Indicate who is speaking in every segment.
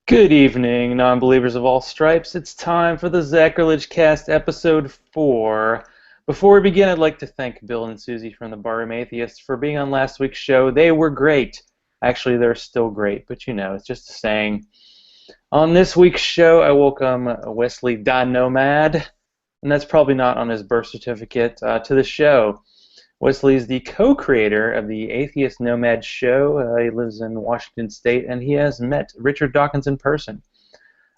Speaker 1: Good evening, non-believers of all stripes. It's time for the Zachrilege Cast, Episode 4. Before we begin, I'd like to thank Bill and Susie from the Barroom Atheist for being on last week's show. They were great. Actually, they're still great, but it's just a saying. On this week's show, I welcome Wesley Nomad, and that's probably not on his birth certificate, to the show. Wesley is the co-creator of the Atheist Nomads show. He lives in Washington State, and he has met Richard Dawkins in person.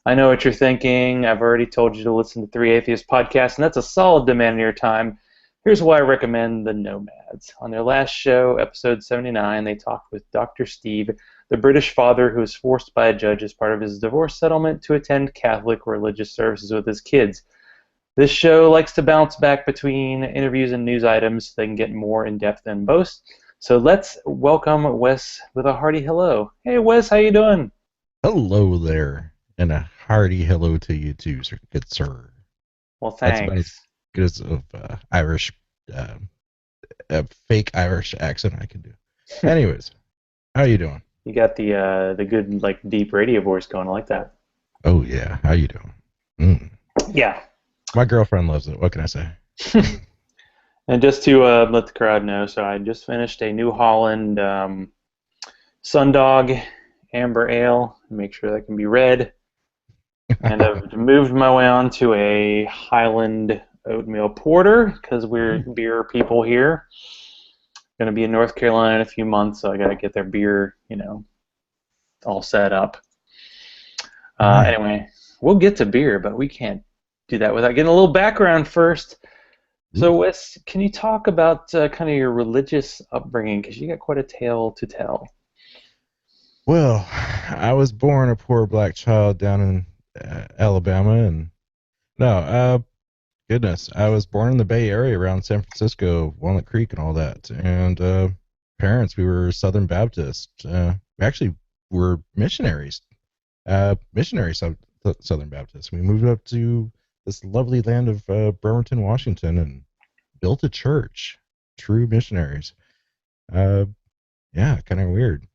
Speaker 1: I know what you're thinking. I've already told you to listen to 3 Atheist podcasts, and that's a solid demand of your time. Here's why I recommend the Nomads. On their last show, episode 79, they talked with Dr. Steve, the British father who was forced by a judge as part of his divorce settlement to attend Catholic religious services with his kids. This show likes to bounce back between interviews and news items so they can get more in-depth than most. So let's welcome Wes with a hearty hello. Hey, Wes, how you doing?
Speaker 2: Hello there, and a hearty hello to you too, sir, good sir.
Speaker 1: Well,
Speaker 2: That's about as
Speaker 1: thanks.
Speaker 2: good as Irish, a fake Irish accent I can do. Anyways, how you doing?
Speaker 1: You got the good deep radio voice going. I like that.
Speaker 2: Oh yeah, how you doing? Mm.
Speaker 1: Yeah.
Speaker 2: My girlfriend loves it. What can I say?
Speaker 1: And just to let the crowd know, so I just finished a New Holland Sundog Amber Ale. Make sure that can be read. And I've moved my way on to a Highland Oatmeal Porter because we're beer people here. Going to be in North Carolina in a few months, so I got to get their beer, all set up. Anyway, we'll get to beer, but we can't do that without getting a little background first. So, Wes, can you talk about kind of your religious upbringing? Because you got quite a tale to tell.
Speaker 2: Well, I was born a poor black child down in Alabama, and goodness, I was born in the Bay Area around San Francisco, Walnut Creek, and all that. And parents, we were Southern Baptist. We actually were missionaries, Southern Baptist. We moved up to this lovely land of Bremerton, Washington, and built a church. True missionaries. Yeah, kind of weird.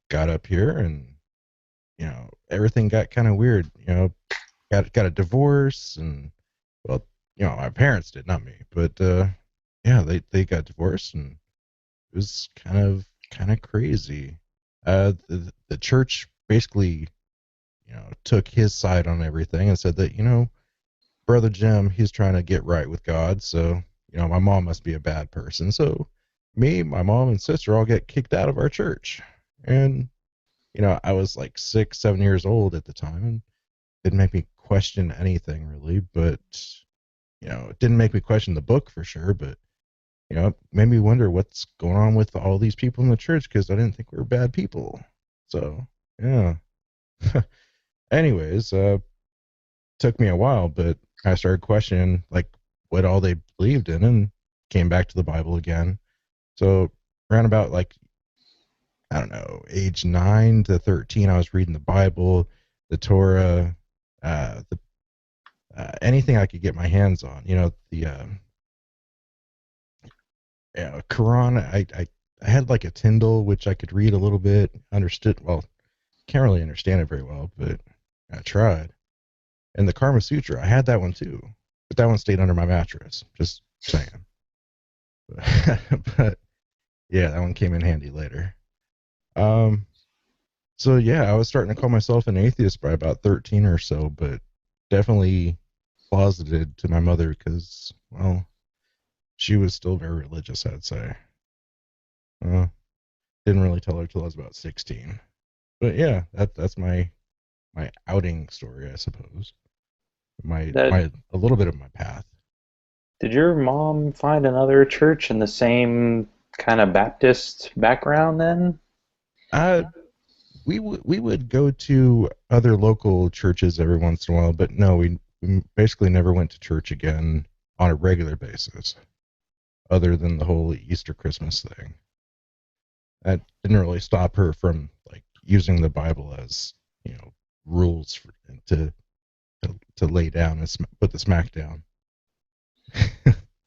Speaker 2: Got up here, and everything got kind of weird. Got a divorce, and well, my parents did, not me, but yeah, they got divorced, and it was kind of crazy. The church basically took his side on everything and said that brother Jim, he's trying to get right with God, so my mom must be a bad person. So me, my mom, and sister all get kicked out of our church, and I was like 6, 7 years old at the time, and it didn't make me question anything really, but it didn't make me question the book for sure, but it made me wonder what's going on with all these people in the church, because I didn't think we were bad people. So yeah. Anyways, took me a while, but I started questioning like what all they believed in, and came back to the Bible again. So around about like, I don't know, age 9 to 13, I was reading the Bible, the Torah, the anything I could get my hands on. The Quran. I had like a Kindle which I could read a little bit, understood. Well, can't really understand it very well, but I tried. And the Karma Sutra, I had that one too, but that one stayed under my mattress. Just saying. But yeah, that one came in handy later. So yeah, I was starting to call myself an atheist by about 13 or so, but definitely closeted to my mother because, well, she was still very religious, I'd say. Didn't really tell her till I was about 16. But yeah, that's my outing story, I suppose. My a little bit of my path.
Speaker 1: Did your mom find another church in the same kind of Baptist background then?
Speaker 2: Uh, we would go to other local churches every once in a while, but no, we basically never went to church again on a regular basis, other than the whole Easter Christmas thing. That didn't really stop her from like using the Bible as rules to to lay down and put the smack down.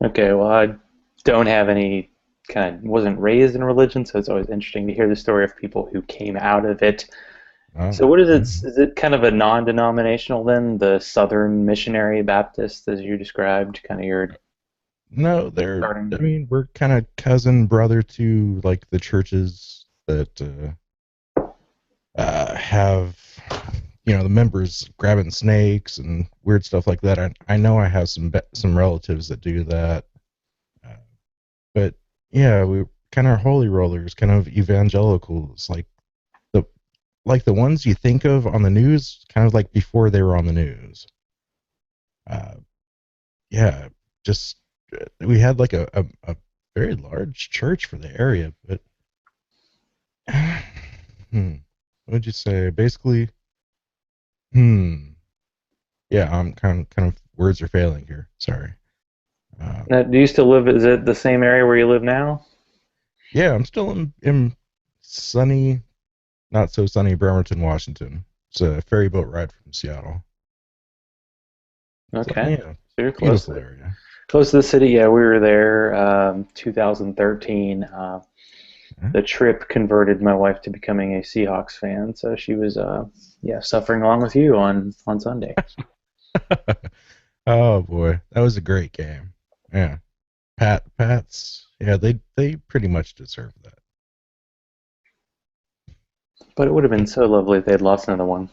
Speaker 1: Okay, well, I don't have any wasn't raised in religion, so it's always interesting to hear the story of people who came out of it.
Speaker 2: Oh,
Speaker 1: So what is it?
Speaker 2: yeah.
Speaker 1: Is it kind of a non-denominational then, the Southern Missionary Baptist as you described, kind of your
Speaker 2: No, they're. I
Speaker 1: starting?
Speaker 2: mean, we're kind of cousin brother to like the churches that have, the members grabbing snakes and weird stuff like that. I know I have some relatives that do that, uh, but yeah, we kind of holy rollers, kind of evangelicals, the like the ones you think of on the news, kind of like before they were on the news. Uh, yeah, just we had like a very large church for the area, but what would you say? Basically, hmm. Yeah, I'm kind of words are failing here. Sorry.
Speaker 1: Now, do you still live? Is it the same area where you live now?
Speaker 2: Yeah, I'm still in sunny, not so sunny Bremerton, Washington. It's a ferry boat ride from Seattle. So
Speaker 1: Okay,
Speaker 2: yeah,
Speaker 1: so you're close
Speaker 2: beautiful
Speaker 1: to
Speaker 2: area.
Speaker 1: close to the city. Yeah, we were there 2013.
Speaker 2: Yeah.
Speaker 1: The trip converted my wife to becoming a Seahawks fan, so she was yeah, suffering along with you on Sunday.
Speaker 2: Oh boy, that was a great game. Yeah, Pats. Yeah, they pretty much deserve that.
Speaker 1: But it would have been
Speaker 2: But
Speaker 1: so lovely if they'd lost another one.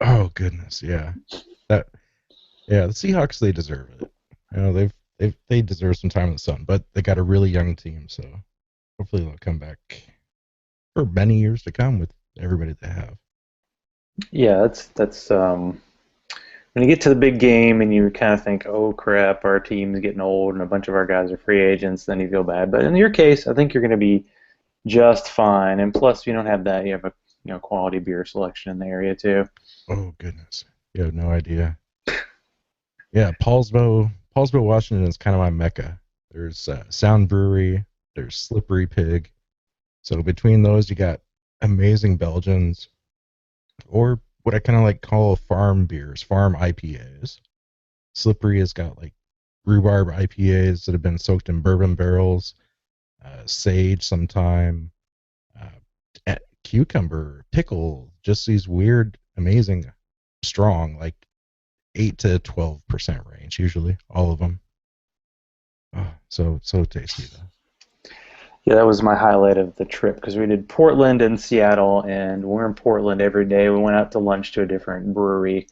Speaker 2: oh goodness, yeah. That Yeah, the Seahawks they deserve it. They deserve some time in the sun, but they got a really young team, so hopefully they'll come back for many years to come with everybody they have.
Speaker 1: Yeah, that's when you get to the big game and you kind of think, oh crap, our team's getting old and a bunch of our guys are free agents, then you feel bad. But in your case, I think you're going to be just fine. And plus, you don't have that. You have a quality beer selection in the area too.
Speaker 2: Oh goodness, you have no idea. Yeah, Paulsville, Washington is kind of my mecca. There's Sound Brewery, there's Slippery Pig. So between those, you got amazing Belgians, or what I kind of like call farm beers, farm IPAs. Slippery has got like rhubarb IPAs that have been soaked in bourbon barrels, sage sometime, cucumber, pickle, just these weird, amazing, strong, like 8 to 12% range, usually, all of them. Oh, so tasty though.
Speaker 1: Yeah, that was my highlight of the trip because we did Portland and Seattle, and we're in Portland every day. We went out to lunch to a different brewery.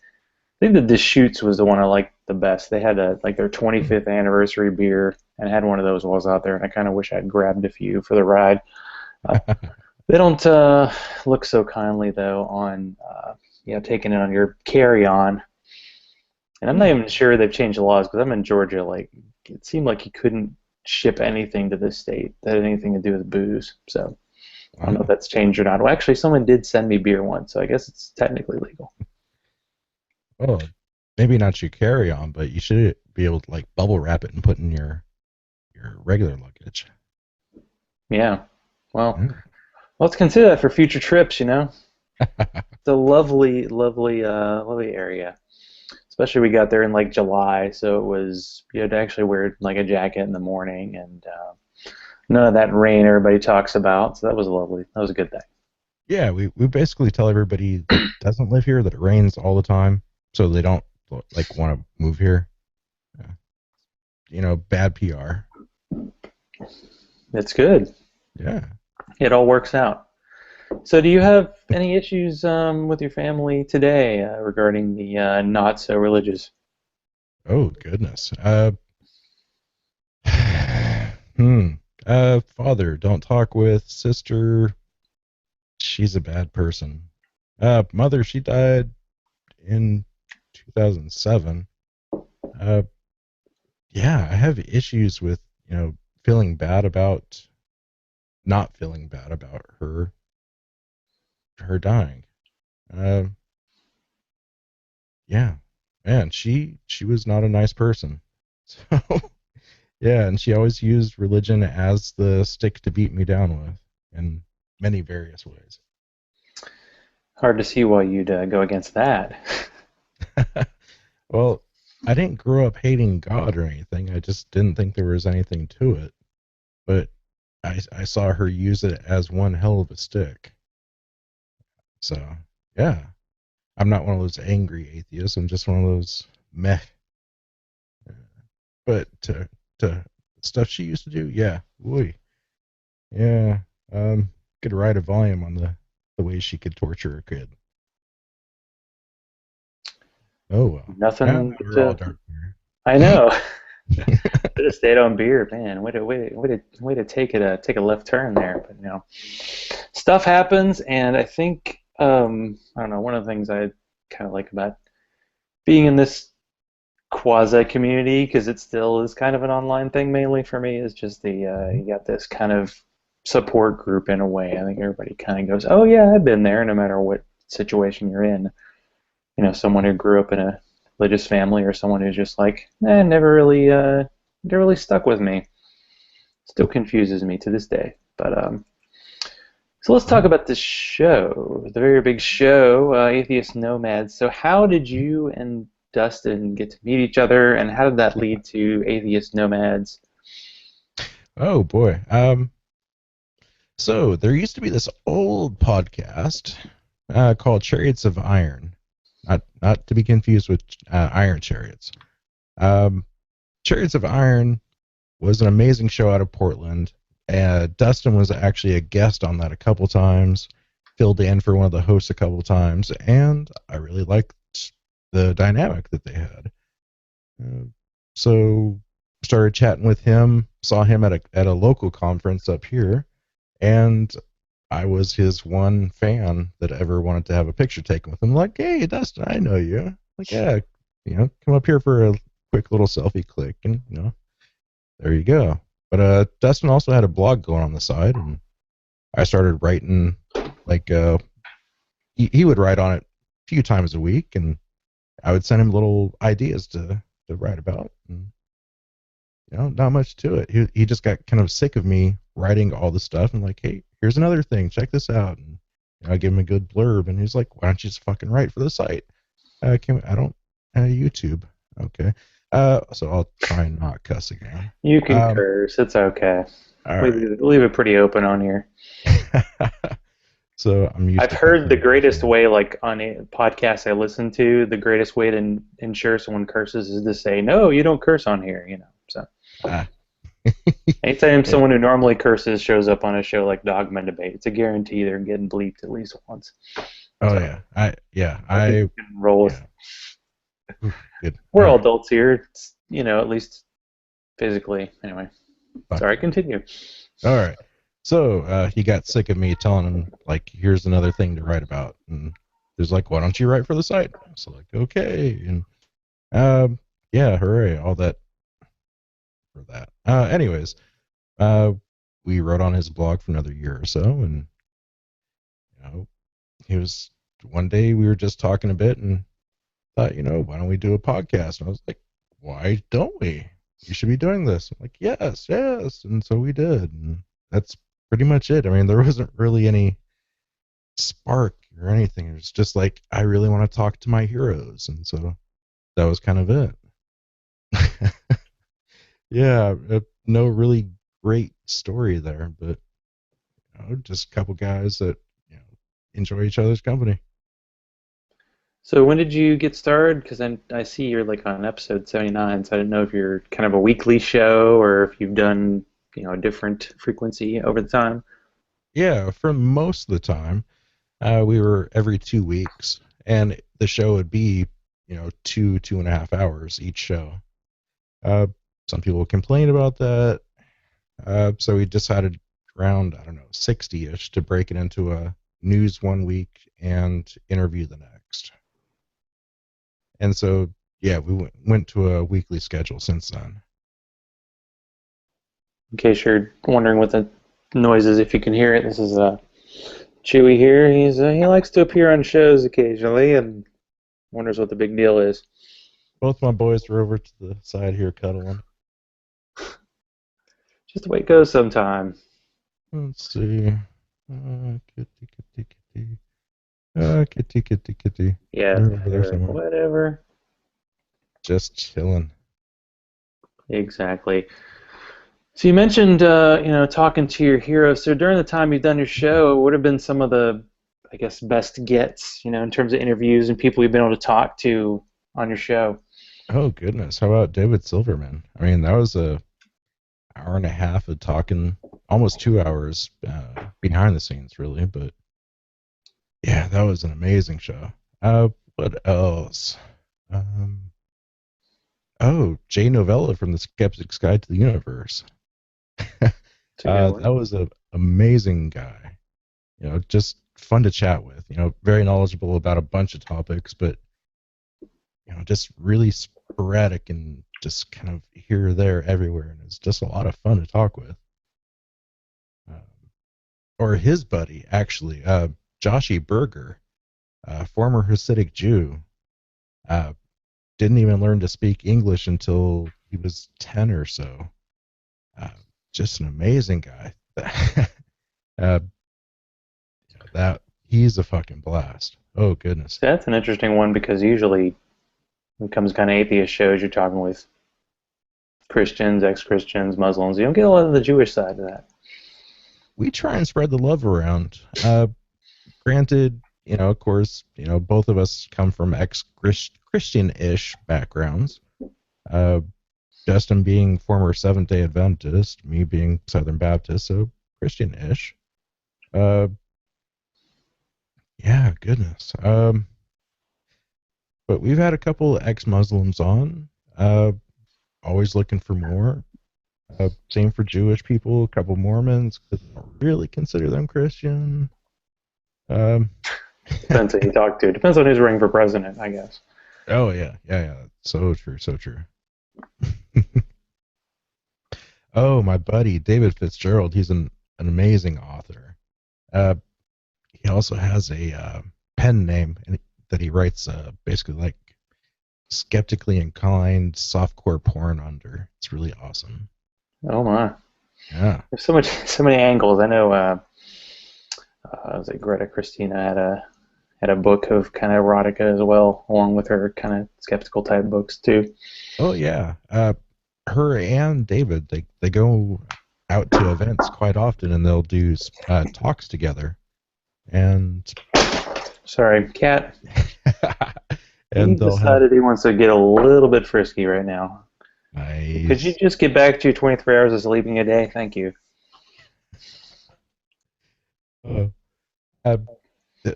Speaker 1: I think the Deschutes was the one I liked the best. They had a like their 25th anniversary beer, and I had one of those while I was out there, and I kind of wish I'd grabbed a few for the ride. Uh, they don't look so kindly though on taking it on your carry-on. And I'm not
Speaker 2: Hmm.
Speaker 1: even sure they've changed the laws because I'm in Georgia. Like it seemed like you couldn't ship anything to this state that had anything to do with booze. So I don't know if
Speaker 2: Wow.
Speaker 1: that's changed or not. Well, actually, someone did send me beer once, so I guess it's technically legal.
Speaker 2: Well, maybe not your carry on, but you should be able to like bubble wrap it and put in your regular luggage.
Speaker 1: Yeah. Well,
Speaker 2: Yeah.
Speaker 1: let's consider that for future trips. It's a lovely, lovely, lovely area. Especially we got there in like July, so it was you had to actually wear like a jacket in the morning and none of that rain everybody talks about. So that was lovely. That was a good thing.
Speaker 2: Yeah, we basically tell everybody that doesn't live here that it rains all the time, so they don't like want to move here. Yeah. Bad PR.
Speaker 1: It's good.
Speaker 2: Yeah.
Speaker 1: It all works out. So, do you have any issues with your family today regarding the not so religious?
Speaker 2: Oh goodness. Hmm. Father, don't talk with. Sister, she's a bad person. Mother, she died in 2007. Uh, yeah, I have issues with, feeling bad about not feeling bad about her dying. Uh, yeah, man, she was not a nice person. So yeah, and she always used religion as the stick to beat me down with in many various ways.
Speaker 1: Hard to see why you'd go against that.
Speaker 2: Well, I didn't grow up hating God or anything. I just didn't think there was anything to it. But I saw her use it as one hell of a stick. So Yeah. I'm not one of those angry atheists. I'm just one of those meh. But to stuff she used to do, yeah. Boy. Yeah. Could write a volume on the way she could torture a kid. Oh well. Now
Speaker 1: Nothing
Speaker 2: we're all
Speaker 1: to.
Speaker 2: dark here.
Speaker 1: I know. Should have stayed on beer, man. Way to take a left turn there. But stuff happens, and I think I don't know. One of the things I kind of like about being in this quasi community, because it still is kind of an online thing mainly for me, is just the
Speaker 2: Mhm.
Speaker 1: you got this kind of support group in a way. I think everybody kind of goes, "Oh yeah, I've been there," no matter what situation you're in. Someone who grew up in a religious family, or someone who's just like, never really stuck with me. Still confuses me to this day. But so let's talk
Speaker 2: Yeah.
Speaker 1: about this show, the very big show, Atheist Nomads. So how did you and Dustin get to meet each other, and how did that lead to Atheist Nomads?
Speaker 2: Oh boy. So there used to be this old podcast called Chariots of Iron, not to be confused with Iron Chariots. Um, Chariots of Iron was an amazing show out of Portland. Dustin was actually a guest on that a couple times, filled in for one of the hosts a couple times, and I really liked the dynamic that they had. Uh, so started chatting with him, saw him at a local conference up here, and I was his one fan that ever wanted to have a picture taken with him. Like, hey, Dustin, I know you. Like, yeah, come up here for a quick little selfie click, and there you go. But Dustin also had a blog going on the side, and I started writing. Like, he would write on it a few times a week, and I would send him little ideas to write about. And not much to it. He just got kind of sick of me writing all the stuff and like, hey, here's another thing, check this out. And I gave him a good blurb, and he's like, why don't you just fucking write for the site? I don't YouTube. Okay. So I'll try and not cuss again.
Speaker 1: You can
Speaker 2: Um,
Speaker 1: curse. It's okay.
Speaker 2: all
Speaker 1: We
Speaker 2: right.
Speaker 1: leave it pretty open on here.
Speaker 2: So I'm used
Speaker 1: I've
Speaker 2: to
Speaker 1: heard
Speaker 2: cussing
Speaker 1: the
Speaker 2: on this
Speaker 1: greatest
Speaker 2: one.
Speaker 1: way, like on a podcast I listen to, the greatest way to ensure someone curses is to say, "No, you don't curse on here." So
Speaker 2: Ah.
Speaker 1: anytime
Speaker 2: Yeah.
Speaker 1: someone who normally curses shows up on a show like Dogma Debate, it's a guarantee they're getting bleeped at least once.
Speaker 2: Oh
Speaker 1: So
Speaker 2: yeah.
Speaker 1: we can roll with.
Speaker 2: Yeah. Ooh, good.
Speaker 1: We're
Speaker 2: All
Speaker 1: all
Speaker 2: right.
Speaker 1: adults here. It's, at least physically. Anyway,
Speaker 2: Fuck
Speaker 1: sorry.
Speaker 2: yeah.
Speaker 1: Continue.
Speaker 2: All right. So he got sick of me telling him like, here's another thing to write about, and he was like, why don't you write for the site? I was like, okay, and yeah, hooray, all that for that. Anyways, uh, we wrote on his blog for another year or so, and he was one day we were just talking a bit and thought, why don't we do a podcast? And I was like, why don't we? You should be doing this. I'm like, yes, yes, and so we did, and that's pretty much it. I mean, there wasn't really any spark or anything. It was just like I really want to talk to my heroes, and so that was kind of it. Yeah, no really great story there, but just a couple guys that enjoy each other's company.
Speaker 1: So when did you get started? Because I see you're like on episode 79, so I didn't know if you're kind of a weekly show or if you've done, a different frequency over the time.
Speaker 2: Yeah, for most of the time, we were every 2 weeks, and the show would be 2.5 hours each show. Uh, some people complain about that. So we decided around, I don't know, 60-ish to break it into a news one week and interview the next. And so, yeah, we went to a weekly schedule since then.
Speaker 1: In case you're wondering what the noise is, if you can hear it, this is Chewy here. He likes to appear on shows occasionally and wonders what the big deal is.
Speaker 2: Both my boys are over to the side here cuddling.
Speaker 1: Just the way it goes sometime.
Speaker 2: Let's see. Kitty, kitty, kitty. Kitty, kitty, kitty.
Speaker 1: Yeah,
Speaker 2: They're over there
Speaker 1: whatever.
Speaker 2: somewhere.
Speaker 1: Whatever.
Speaker 2: Just chilling.
Speaker 1: Exactly. So you mentioned, talking to your heroes. So during the time you've done your show, what have been some of the, I guess, best gets, in terms of interviews and people you've been able to talk to on your show?
Speaker 2: Oh goodness, how about David Silverman? I mean, that was a hour and a half of talking, almost 2 hours behind the scenes, really. But yeah, that was an amazing show. What else? Um, oh, Jay Novella from The Skeptic's Guide to the Universe.
Speaker 1: It's a good one.
Speaker 2: That was an amazing guy. Just fun to chat with. Very knowledgeable about a bunch of topics, but just really sporadic and just kind of here, there, everywhere, and it's just a lot of fun to talk with. Um, or his buddy, actually, Joshi Berger, former Hasidic Jew, uh, didn't even learn to speak English until he was 10 or so. Uh, just an amazing guy. uh, that he's a fucking blast. Oh goodness.
Speaker 1: So that's an interesting one because usually when it comes to kind of atheist shows, you're talking with Christians, ex-Christians, Muslims. You don't get a lot of the Jewish side of that.
Speaker 2: We try and spread the love around. Granted, of course, both of us come from ex-Christian-ish backgrounds. Justin being former Seventh-day Adventist, me being Southern Baptist, so Christian-ish. Yeah, goodness. But we've had a couple ex-Muslims on. Always looking for more. Same for Jewish people, a couple Mormons, because I don't really consider them Christian.
Speaker 1: Depends who you talk to. Depends on who's running for president, I guess.
Speaker 2: Oh yeah. So true, so true. Oh, my buddy David Fitzgerald. He's an amazing author. He also has a pen name that he writes basically like skeptically inclined softcore porn under. It's really awesome.
Speaker 1: Oh my.
Speaker 2: Yeah.
Speaker 1: There's so many angles. I know. Was it Greta Christina had a book of kind of erotica as well, along with her kind of skeptical type books too.
Speaker 2: Oh yeah. Her and David, they go out to events quite often, and they'll do talks together. And
Speaker 1: sorry, cat.
Speaker 2: And
Speaker 1: he decided he wants to get a little bit frisky right now.
Speaker 2: Nice.
Speaker 1: Could you just get back to your 23 hours of sleeping a day? Thank you.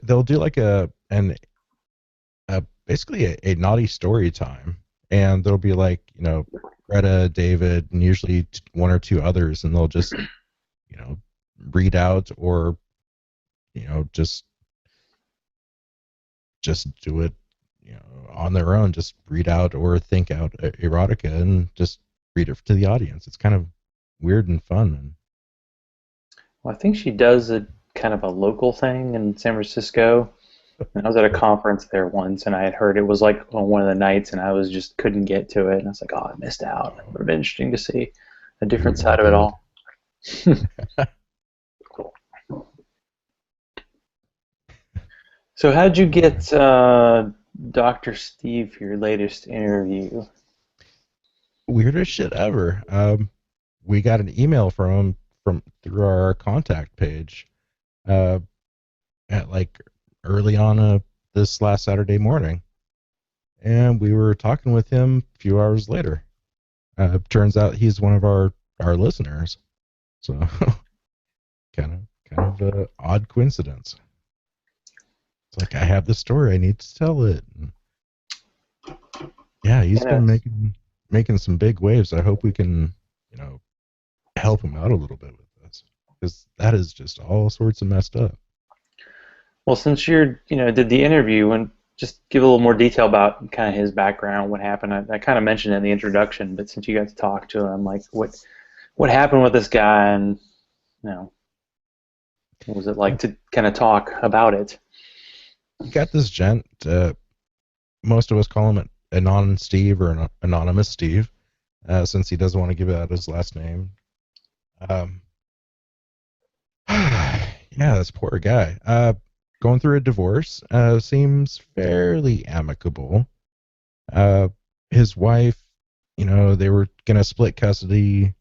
Speaker 2: They'll do like basically a naughty story time, and there'll be like Greta, David, and usually one or two others, and they'll just read out or just do it on their own, just read out or think out erotica and just read it to the audience. It's kind of weird and fun.
Speaker 1: Well, I think she does a kind of a local thing in San Francisco. And I was at a conference there once, and I had heard it was like on one of the nights, and I was just couldn't get to it, and I was like, oh, I missed out. It would have been interesting to see a different side of it all. So how'd you get Dr. Steve for your latest interview?
Speaker 2: Weirdest shit ever. We got an email from him through our contact page at like early on this last Saturday morning, and we were talking with him a few hours later. Turns out he's one of our listeners, so kind of a odd coincidence. It's like, I have the story, I need to tell it. And yeah, he's been making some big waves. I hope we can help him out a little bit with this, because that is just all sorts of messed up.
Speaker 1: Well, since you're, did the interview, and just give a little more detail about kind of his background, what happened. I kind of mentioned it in the introduction, but since you got to talk to him, like what happened with this guy, and what was it like to kind of talk about it?
Speaker 2: You got this gent. Most of us call him Anon Steve or an Anonymous Steve, since he doesn't want to give out his last name. Yeah, this poor guy. Going through a divorce. Seems fairly amicable. His wife, they were gonna split custody.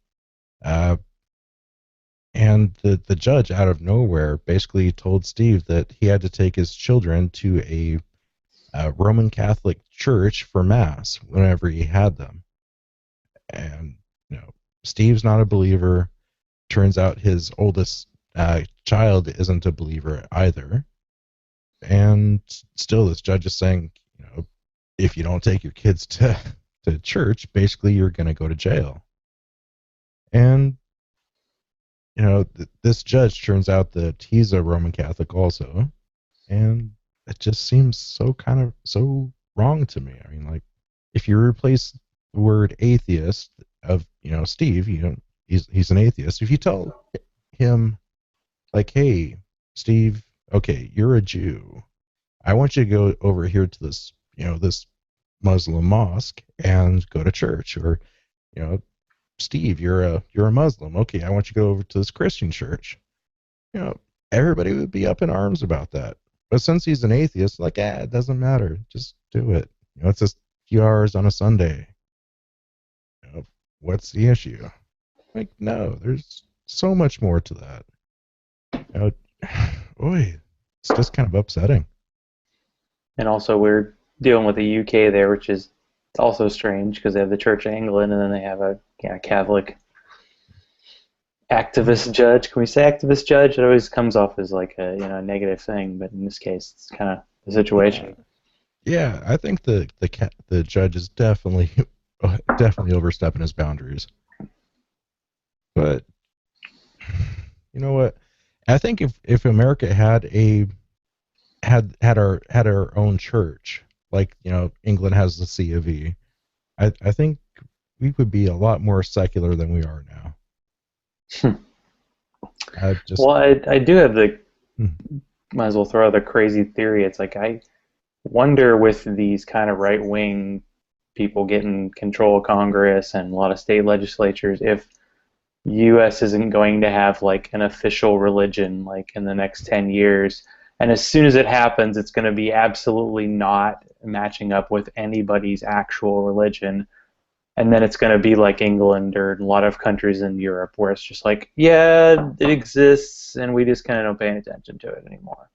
Speaker 2: And the judge, out of nowhere, basically told Steve that he had to take his children to a Roman Catholic church for Mass whenever he had them. And, you know, Steve's not a believer. Turns out his oldest child isn't a believer either. And still, this judge is saying, you know, if you don't take your kids to church, basically you're going to go to jail. And, you know, this judge turns out that he's a Roman Catholic also. And it just seems so wrong to me. I mean, like, if you replace the word atheist of, you know, Steve, you know, he's an atheist. If you tell him, like, hey, Steve, okay, you're a Jew. I want you to go over here to this, you know, this Muslim mosque and go to church. Or, you know, Steve, you're a Muslim. Okay, I want you to go over to this Christian church. You know, everybody would be up in arms about that. But since he's an atheist, like, it doesn't matter. Just do it. You know, it's just a few hours on a Sunday. You know, what's the issue? Like, no, there's so much more to that. You know, boy, it's just kind of upsetting.
Speaker 1: And also, we're dealing with the UK there, which is also strange because they have the Church of England and then they have a Catholic activist judge. Can we say activist judge? It always comes off as like a negative thing, but in this case, it's kind of the situation.
Speaker 2: Yeah, I think the judge is definitely overstepping his boundaries. But you know what? I think if America had our own church, like, you know, England has the C of E, I think we would be a lot more secular than we are now.
Speaker 1: Well, I do have the
Speaker 2: Hmm.
Speaker 1: might as well throw out the crazy theory. It's like I wonder with these kind of right wing people getting control of Congress and a lot of state legislatures if U.S. isn't going to have like an official religion like in the next 10 years. And as soon as it happens, it's going to be absolutely not matching up with anybody's actual religion. And then it's going to be like England or a lot of countries in Europe where it's just like, yeah, it exists, and we just kind of don't pay any attention to it anymore.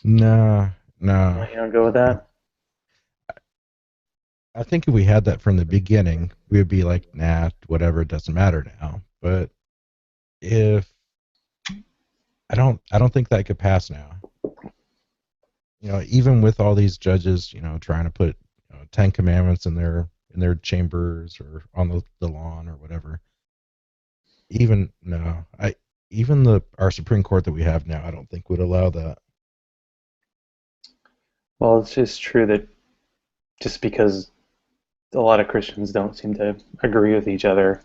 Speaker 2: No, no.
Speaker 1: You don't go with that?
Speaker 2: I think if we had that from the beginning, we would be like, nah, whatever, it doesn't matter now. But if I don't think that could pass now. You know, even with all these judges, you know, trying to put, you know, Ten Commandments in their chambers or on the lawn or whatever. Even no, even our Supreme Court that we have now, I don't think would allow that.
Speaker 1: Well, it's just true that just because a lot of Christians don't seem to agree with each other.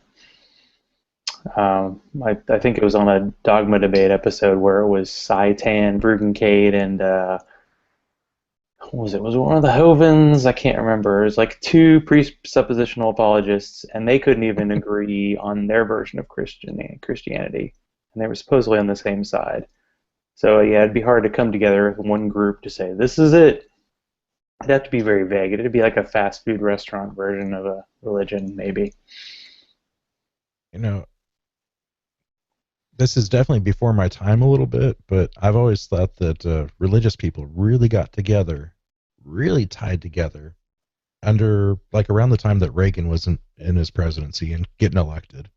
Speaker 1: I think it was on a Dogma Debate episode where it was Seitan, Bruggencate, and what was it? Was it one of the Hovens? I can't remember. It was like two presuppositional apologists, and they couldn't even agree on their version of Christianity, and they were supposedly on the same side. So yeah, it'd be hard to come together as one group to say this is it. It'd have to be very vague. It'd be like a fast food restaurant version of a religion, maybe.
Speaker 2: You know, this is definitely before my time a little bit, but I've always thought that religious people really got together, really tied together under, like, around the time that Reagan was in his presidency and getting elected.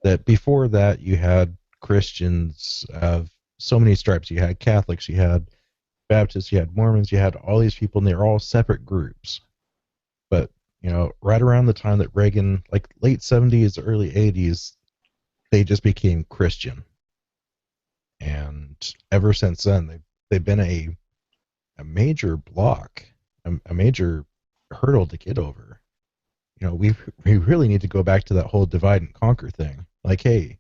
Speaker 2: That before that you had Christians of so many stripes. You had Catholics, you had Baptists, you had Mormons, you had all these people, and they're all separate groups. But, you know, right around the time that Reagan, like late 70s, early 80s, they just became Christian. And ever since then, they've been a major block, a major hurdle to get over. You know, we really need to go back to that whole divide and conquer thing. Like, hey,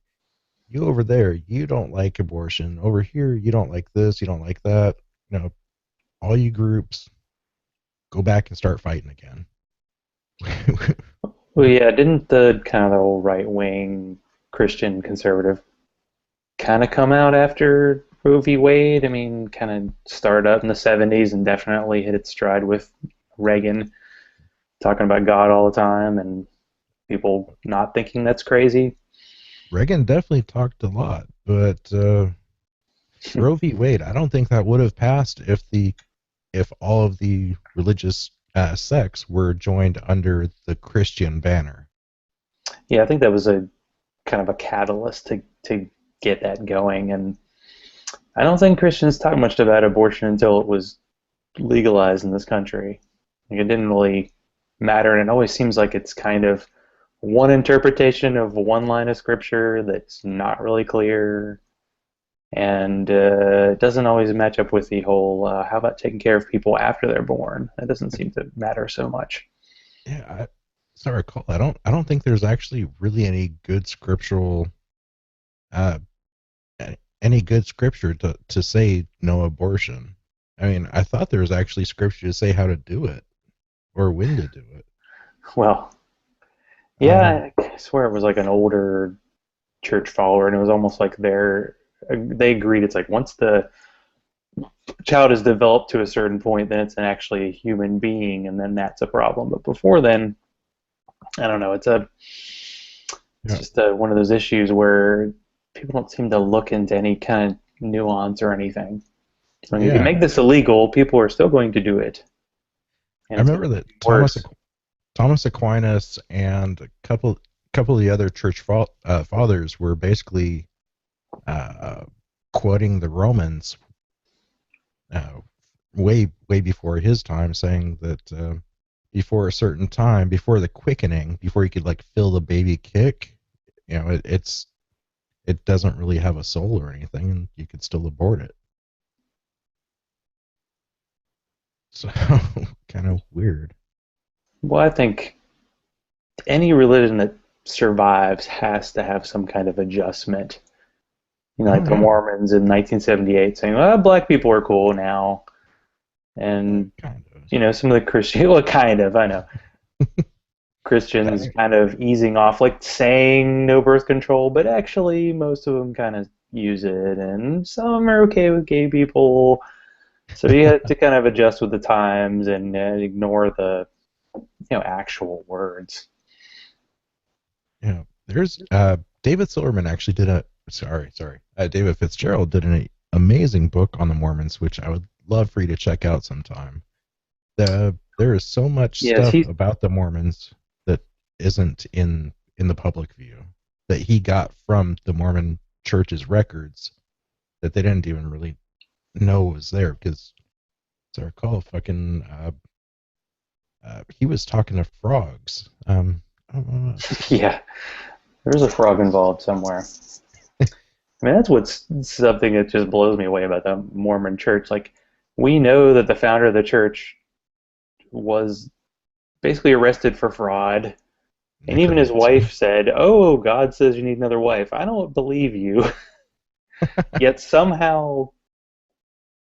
Speaker 2: you over there, you don't like abortion. Over here, you don't like this, you don't like that. You know, all you groups, go back and start fighting again.
Speaker 1: Well, yeah, didn't the kind of the old right wing Christian conservative kind of come out after Roe v. Wade? I mean, kind of started up in the 70s and definitely hit its stride with Reagan talking about God all the time and people not thinking that's crazy.
Speaker 2: Reagan definitely talked a lot, but Roe v. Wade, I don't think that would have passed if all of the religious sects were joined under the Christian banner.
Speaker 1: Yeah, I think that was a kind of a catalyst to get that going. And I don't think Christians talked much about abortion until it was legalized in this country. Like, it didn't really matter, and it always seems like it's kind of one interpretation of one line of scripture that's not really clear, and it doesn't always match up with the whole how about taking care of people after they're born. That doesn't seem to matter so much.
Speaker 2: Yeah, as I recall, I don't think there's actually really uh, any good scripture to say no abortion. I mean, I thought there was actually scripture to say how to do it or when to do it.
Speaker 1: Well,
Speaker 2: Um,
Speaker 1: yeah, I swear it was like an older church follower, and it was almost like they agreed. It's like once the child is developed to a certain point, then it's actually a human being, and then that's a problem. But before then, I don't know. It's
Speaker 2: yeah,
Speaker 1: just one of those issues where people don't seem to look into any kind of nuance or anything. So if you
Speaker 2: yeah.
Speaker 1: make this illegal, people are still going to do it, and
Speaker 2: I
Speaker 1: it's going
Speaker 2: remember
Speaker 1: to
Speaker 2: that
Speaker 1: be worse.
Speaker 2: Thomas Aquinas and a couple of the other church fathers were basically uh, quoting the Romans uh, way before his time, saying that before a certain time, before the quickening, before you could like feel the baby kick, it doesn't really have a soul or anything, and you could still abort it. So kind of weird.
Speaker 1: Well, I think any religion that survives has to have some kind of adjustment. You know,
Speaker 2: Oh
Speaker 1: like the
Speaker 2: yeah,
Speaker 1: Mormons in 1978 saying, "Well, black people are cool now," and
Speaker 2: kind of.
Speaker 1: some of the Christian, well, kind of, I know, Christians
Speaker 2: I,
Speaker 1: kind of easing off, like saying no birth control, but actually most of them kind of use it, and some are okay with gay people. So you have to kind of adjust with the times and ignore the actual words.
Speaker 2: there's David Silverman actually did a David Fitzgerald did an amazing book on the Mormons, which I would love for you to check out sometime. There is so much
Speaker 1: Yes,
Speaker 2: stuff
Speaker 1: he.
Speaker 2: about the Mormons that isn't in the public view that he got from the Mormon church's records that they didn't even really know was there because, as I recall, fucking he was talking to frogs. I don't know.
Speaker 1: Yeah, there's a frog involved somewhere. I mean, that's what's something that just blows me away about the Mormon Church. Like, we know that the founder of the church was basically arrested for fraud. And even his wife
Speaker 2: Necromancy.
Speaker 1: said, "Oh, God says you need another wife." I don't believe you. Yet somehow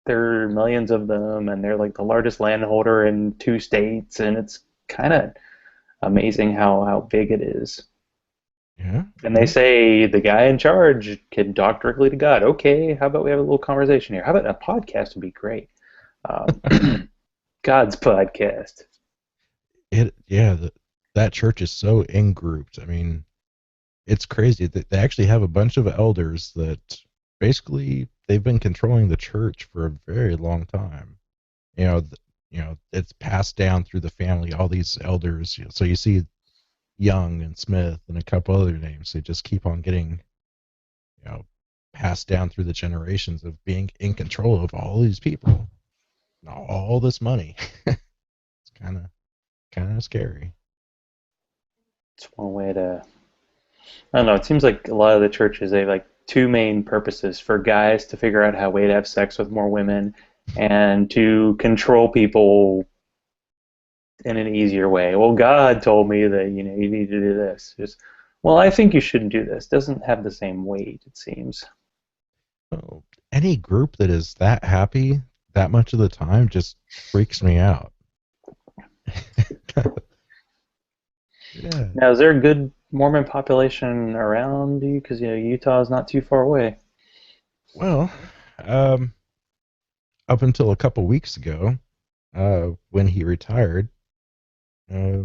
Speaker 1: there are millions of them, and they're like the largest landholder in 2 states, and it's kind of amazing how big it is.
Speaker 2: Yeah,
Speaker 1: And they
Speaker 2: yeah.
Speaker 1: say the guy in charge can talk directly to God. Okay, how about we have a little conversation here? How about a podcast would be great? Um, God's podcast.
Speaker 2: That church is so in grouped. I mean, it's crazy that they actually have a bunch of elders that basically they've been controlling the church for a very long time. It's passed down through the family. All these elders. So you see Young and Smith and a couple other names. They just keep on getting you know passed down through the generations of being in control of all these people and all this money. It's kind of scary.
Speaker 1: It's one way to. I don't know. It seems like a lot of the churches they have like two main purposes: for guys to figure out how way to have sex with more women, and to control people in an easier way. Well, God told me that you need to do this. Just, well, I think you shouldn't do this. Doesn't have the same weight. It seems.
Speaker 2: So any group that is that happy that much of the time just freaks me out. Yeah.
Speaker 1: Now, is there a good Mormon population around you? Because Utah is not too far away.
Speaker 2: Well, um, up until a couple weeks ago, when he retired, uh,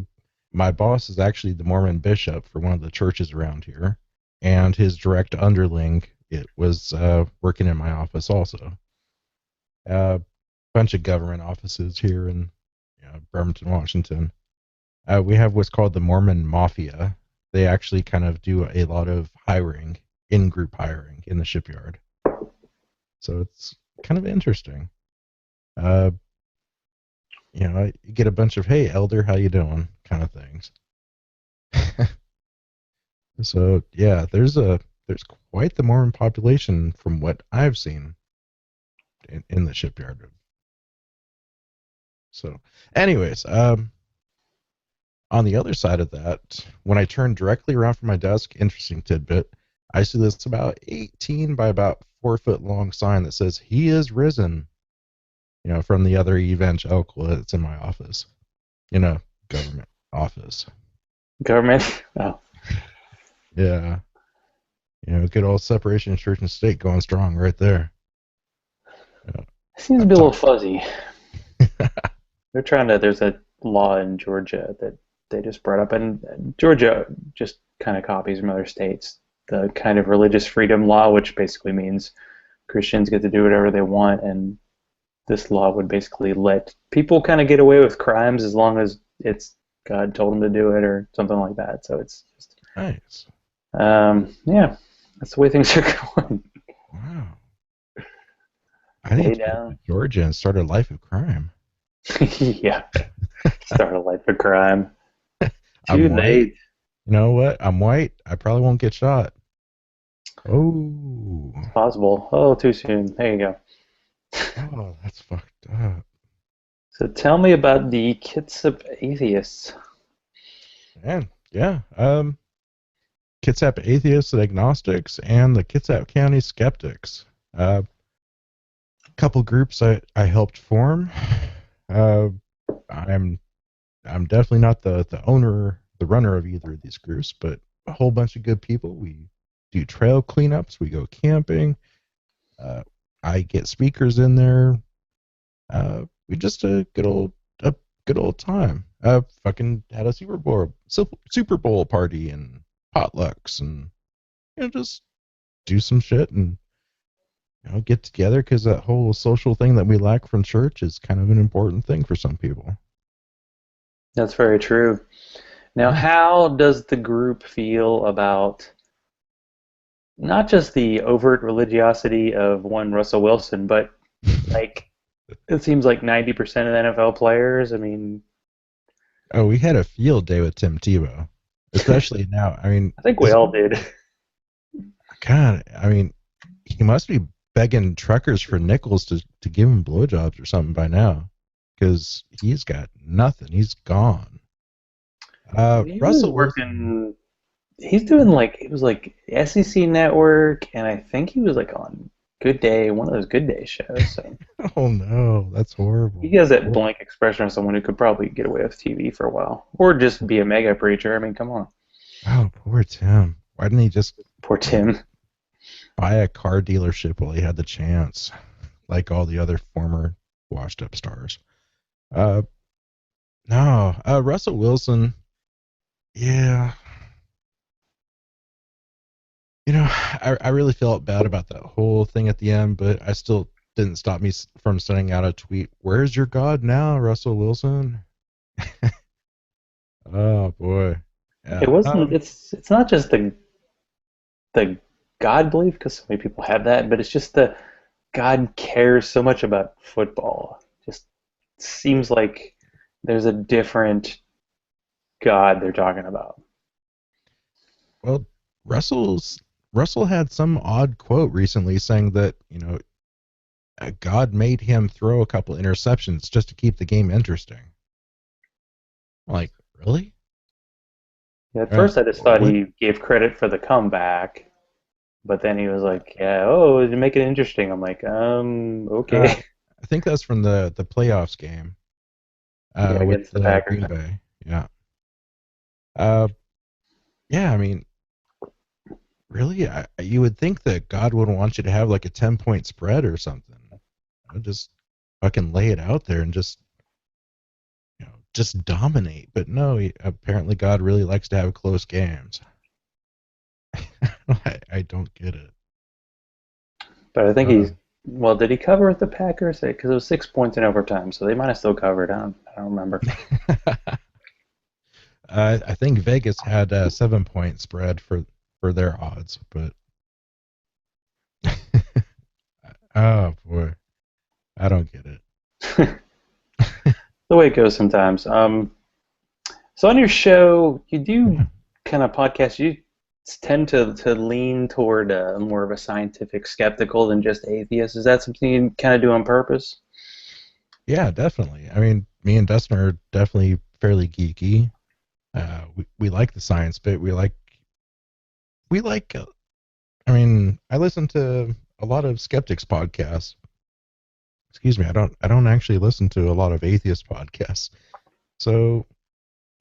Speaker 2: my boss is actually the Mormon bishop for one of the churches around here. and his direct underling, it was working in my office also. A bunch of government offices here in Bremerton, Washington. We have what's called the Mormon Mafia. They actually kind of do a lot of hiring, in-group hiring in the shipyard. So it's kind of interesting. Uh, you get a bunch of, hey, elder, how you doing, kind of things. So yeah, there's quite the Mormon population from what I've seen in the shipyard. So, anyways, on the other side of that, when I turn directly around from my desk, interesting tidbit, I see this about 18 by about 4 foot long sign that says "He is risen." From the other evangelical that's in my office, in a government office.
Speaker 1: Government? Oh.
Speaker 2: Yeah. Good old separation of church and state going strong right there.
Speaker 1: Seems to be a little fuzzy. They're trying to, there's a law in Georgia that they just brought up, and Georgia just kind of copies from other states. The kind of religious freedom law, which basically means Christians get to do whatever they want, and this law would basically let people kind of get away with crimes as long as it's God told them to do it or something like that. So it's just
Speaker 2: nice.
Speaker 1: Yeah, that's the way things are going.
Speaker 2: Wow. I need to go to Georgia and start a life of crime.
Speaker 1: Yeah, start a life of crime.
Speaker 2: Too late. You know what? I'm white. I probably won't get shot. Oh.
Speaker 1: It's possible. Oh, too soon. There you go.
Speaker 2: Oh, that's fucked up.
Speaker 1: So tell me about the Kitsap Atheists.
Speaker 2: Man, yeah. Kitsap Atheists and Agnostics and the Kitsap County Skeptics. Couple groups I helped form. I'm definitely not the owner, the runner of either of these groups, but a whole bunch of good people. We do trail cleanups. We go camping. I get speakers in there. We just a good old time. Fucking had a Super Bowl party and potlucks and just do some shit and get together, because that whole social thing that we lack from church is kind of an important thing for some people.
Speaker 1: That's very true. Now, how does the group feel about not just the overt religiosity of one Russell Wilson, but like it seems like 90% of the NFL players? I mean,
Speaker 2: oh, we had a field day with Tim Tebow, especially now. I mean,
Speaker 1: I think we all did.
Speaker 2: God, I mean, he must be begging truckers for nickels to give him blowjobs or something by now, because he's got nothing. He's gone.
Speaker 1: He
Speaker 2: Russell
Speaker 1: was working. He's doing it was like SEC Network, and I think he was like on Good Day, one of those Good Day shows. So.
Speaker 2: Oh no, that's horrible.
Speaker 1: He has that blank expression of someone who could probably get away with TV for a while, or just be a mega preacher. I mean, come on.
Speaker 2: Oh, poor Tim. Why didn't he just
Speaker 1: Poor Tim.
Speaker 2: Buy a car dealership while he had the chance, like all the other former washed-up stars? No, Russell Wilson. Yeah, I really felt bad about that whole thing at the end, but I still didn't stop me from sending out a tweet. Where's your God now, Russell Wilson? Oh boy. Yeah.
Speaker 1: It wasn't. It's not just the God belief, because so many people have that, but it's just the God cares so much about football. Just seems like there's a different God they're talking about.
Speaker 2: Well, Russell had some odd quote recently saying that God made him throw a couple interceptions just to keep the game interesting. Like, really?
Speaker 1: Yeah, at first I just thought he gave credit for the comeback, but then he was like, "Yeah, oh, to make it interesting." I'm like, okay.
Speaker 2: I think that's from the playoffs game.
Speaker 1: Yeah,
Speaker 2: with
Speaker 1: against the Packers.
Speaker 2: Green Bay. Yeah. Yeah, I mean, really, you would think that God would want you to have like a 10-point spread or something. Just fucking lay it out there and just dominate. But no, apparently God really likes to have close games. I don't get it.
Speaker 1: But I think
Speaker 2: Uh,
Speaker 1: he's well. Did he cover with the Packers? Because it was 6 points in overtime, so they might have still covered. I don't remember.
Speaker 2: I think Vegas had a 7 point spread for their odds, but oh boy, I don't get it.
Speaker 1: The way it goes sometimes. So on your show, you do
Speaker 2: Yeah,
Speaker 1: kind of podcast. You tend to lean toward more of a scientific skeptical than just atheist. Is that something you kind of do on purpose?
Speaker 2: yeah, definitely. I mean, me and Dustin are definitely fairly geeky. We like the science bit. We like. I mean, I listen to a lot of skeptics podcasts. Excuse me, I don't actually listen to a lot of atheist podcasts. So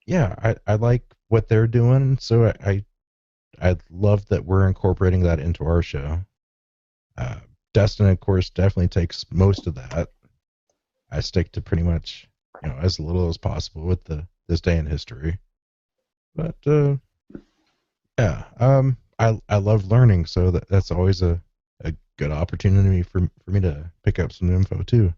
Speaker 2: yeah, I like what they're doing. So I love that we're incorporating that into our show. Uh, Destin, of course, definitely takes most of that. I stick to pretty much, as little as possible with the this day in history. But yeah, I love learning, so that's always a good opportunity for me to pick up some info too.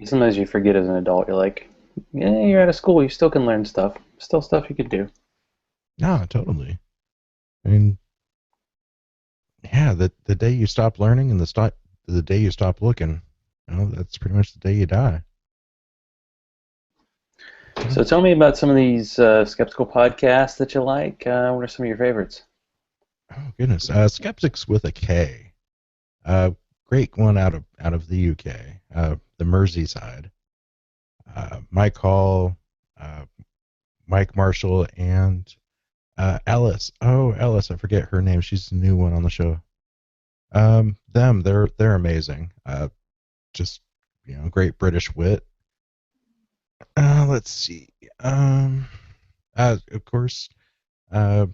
Speaker 1: Sometimes you forget as an adult. You're like, yeah, you're out of school. You still can learn stuff. Still stuff you could do.
Speaker 2: No, totally. I mean, yeah, the day you stop learning and the day you stop looking, that's pretty much the day you die.
Speaker 1: So tell me about some of these skeptical podcasts that you like. What are some of your favorites?
Speaker 2: Oh goodness, Skeptics with a K. Uh, Great one out of the UK, the Merseyside. Mike Hall, uh, Mike Marshall, and Ellis. Oh, Ellis, I forget her name. She's the new one on the show. They're amazing. Just great British wit. Let's see. Of course, uh,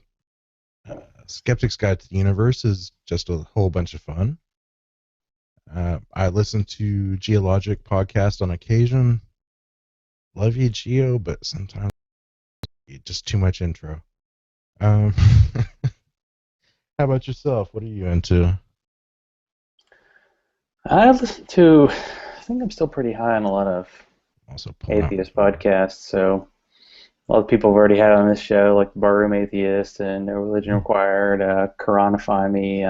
Speaker 2: Skeptic's Guide to the Universe is just a whole bunch of fun. I listen to Geologic podcast on occasion. Love you, Geo, but sometimes just too much intro. Um, how about yourself? What are you into?
Speaker 1: I listen to. I think I'm still pretty high on a lot of
Speaker 2: Also pulling out my
Speaker 1: atheist
Speaker 2: phone.
Speaker 1: podcasts. So a lot of people have already had on this show, like the Barroom Atheist and No Religion
Speaker 2: Oh,
Speaker 1: Required, Quranify Me.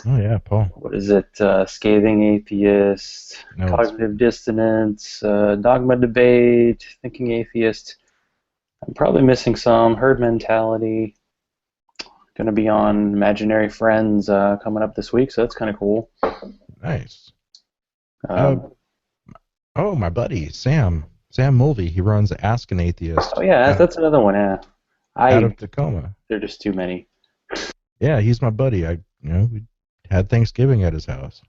Speaker 2: oh yeah, Paul.
Speaker 1: What is it? Scathing Atheist,
Speaker 2: No, it's
Speaker 1: Cognitive Dissonance, Dogma Debate, Thinking Atheist. I'm probably missing some. Herd Mentality. Going to be on Imaginary Friends coming up this week, so that's kind of cool.
Speaker 2: nice. Uh,
Speaker 1: Um,
Speaker 2: oh, my buddy Sam Mulvey. He runs Ask an Atheist
Speaker 1: oh yeah,
Speaker 2: out of
Speaker 1: that's another one. Yeah,
Speaker 2: out
Speaker 1: I
Speaker 2: of Tacoma.
Speaker 1: They're just too many.
Speaker 2: Yeah, he's my buddy. We had Thanksgiving at his house.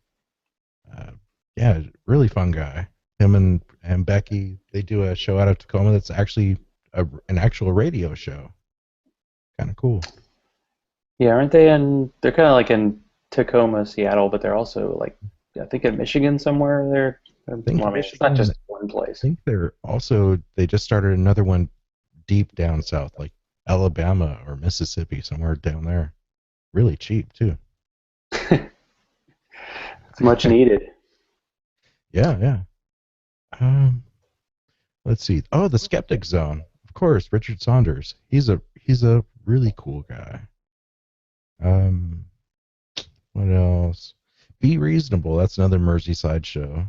Speaker 2: Uh, yeah, really fun guy. Him and Becky, they do a show out of Tacoma that's actually an actual radio show. Kind of cool.
Speaker 1: Yeah, aren't they in? They're kind of like in Tacoma, Seattle, but they're also like I think in Michigan somewhere.
Speaker 2: I think
Speaker 1: Well, I mean, it's not
Speaker 2: Michigan.
Speaker 1: just
Speaker 2: I
Speaker 1: one place.
Speaker 2: think they just started another one deep down south, like Alabama or Mississippi, somewhere down there. Really cheap too.
Speaker 1: It's much needed.
Speaker 2: Yeah, yeah. Um, let's see. Oh, the Skeptic Zone. Of course, Richard Saunders. He's a really cool guy. Um, what else? Be Reasonable. That's another Merseyside show.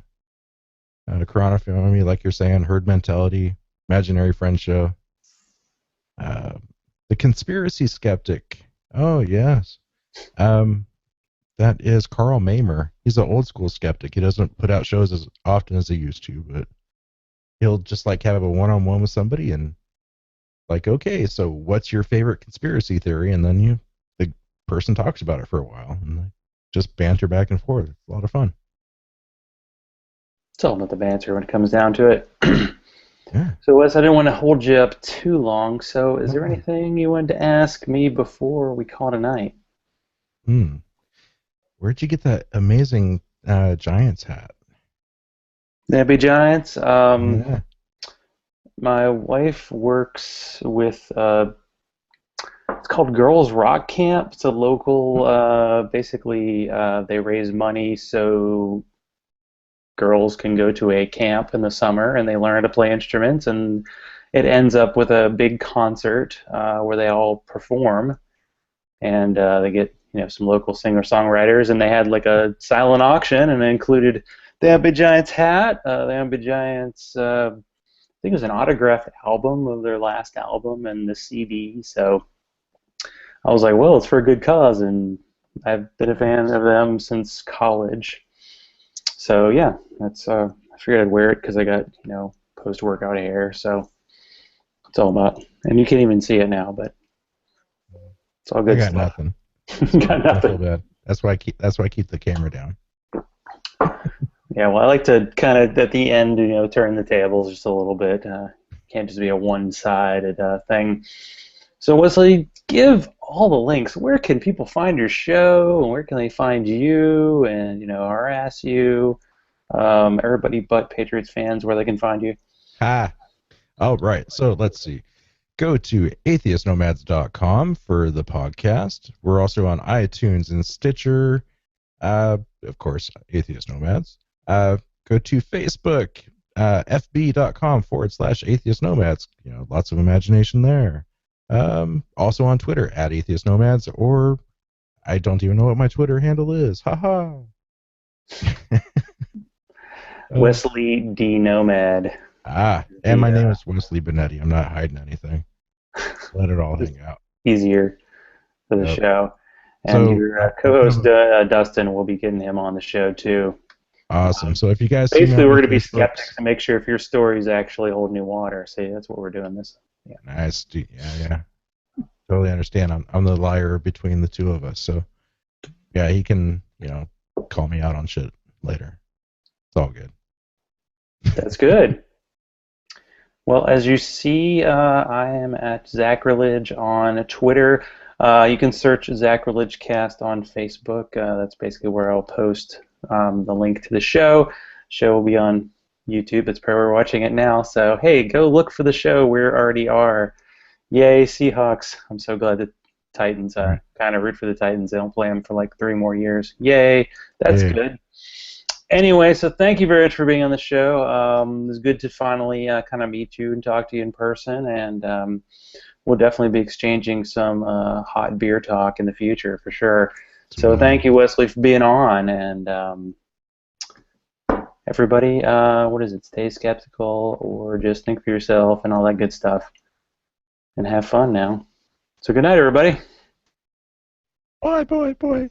Speaker 2: Chronophony, like you're saying, Herd Mentality, Imaginary Friend Show. Uh, the Conspiracy Skeptic. Oh yes. Um, that is Carl Mamer. He's an old school skeptic. He doesn't put out shows as often as he used to, but he'll just like have a one on one with somebody and like, okay, so what's your favorite conspiracy theory? And then the person talks about it for a while and they just banter back and forth. It's a lot of fun.
Speaker 1: It's all about the banter when it comes down to it.
Speaker 2: Yeah.
Speaker 1: So, Wes, I didn't want to hold you up too long. So, is there
Speaker 2: Oh,
Speaker 1: anything you wanted to ask me before we call it a night?
Speaker 2: hmm. Where'd you get that amazing Giants hat?
Speaker 1: Nappy Giants.
Speaker 2: Yeah.
Speaker 1: My wife works with It's called Girls Rock Camp. It's a local, basically, they raise money so girls can go to a camp in the summer and they learn how to play instruments, and it ends up with a big concert where they all perform, and they get some local singer-songwriters, and they had like a silent auction, and it included the Ambi Giants hat, the Ambi Giants, I think it was an autographed album of their last album, and the CD. So I was like, well, it's for a good cause, and I've been a fan of them since college. So yeah, that's I figured I'd wear it because I got post-workout hair. So it's all about, and you can't even see it now, but it's all good
Speaker 2: I got
Speaker 1: stuff.
Speaker 2: nothing.
Speaker 1: Got
Speaker 2: Don't feel
Speaker 1: nothing.
Speaker 2: bad. That's why I keep the camera down.
Speaker 1: Yeah, well, I like to kind of at the end, turn the tables just a little bit. Can't just be a one-sided thing. So Wesley, give all the links. Where can people find your show, and where can they find you, and harass you? Everybody but Patriots fans, where they can find you.
Speaker 2: Ha. All right. So let's see. Go to atheistnomads.com for the podcast. We're also on iTunes and Stitcher. Of course, Atheist Nomads. Go to Facebook, fb.com/Atheist Nomads. Lots of imagination there. Also on Twitter @Atheist Nomads, or I don't even know what my Twitter handle is. Haha.
Speaker 1: Wesley D Nomad.
Speaker 2: And my name is Wesley Benetti. I'm not hiding anything. Let it all hang out.
Speaker 1: Easier for the show. And
Speaker 2: So,
Speaker 1: your co-host Dustin, will be getting him on the show too.
Speaker 2: Awesome. So if you guys
Speaker 1: basically, we're going to be
Speaker 2: Facebook,
Speaker 1: skeptics to make sure if your stories actually hold new water. See, that's what we're doing this. Yeah.
Speaker 2: Nice. Yeah. Totally understand. I'm the liar between the two of us. So yeah, he can call me out on shit later. It's all good.
Speaker 1: That's good. Well, as you see, I am at Zachrilege on Twitter. You can search Zachrilege Cast on Facebook. That's basically where I'll post the link to the show. Show will be on YouTube. It's probably we're watching it now. So, hey, go look for the show. We already are. Yay, Seahawks. I'm so glad the Titans kind of root for the Titans. They don't play them for like 3 more years. Yay. That's good. Anyway, so thank you very much for being on the show. It was good to finally kind of meet you and talk to you in person, and we'll definitely be exchanging some hot beer talk in the future for sure. So thank you, Wesley, for being on, and everybody, what is it? Stay skeptical, or just think for yourself, and all that good stuff, and have fun now. So good night, everybody.
Speaker 2: Bye.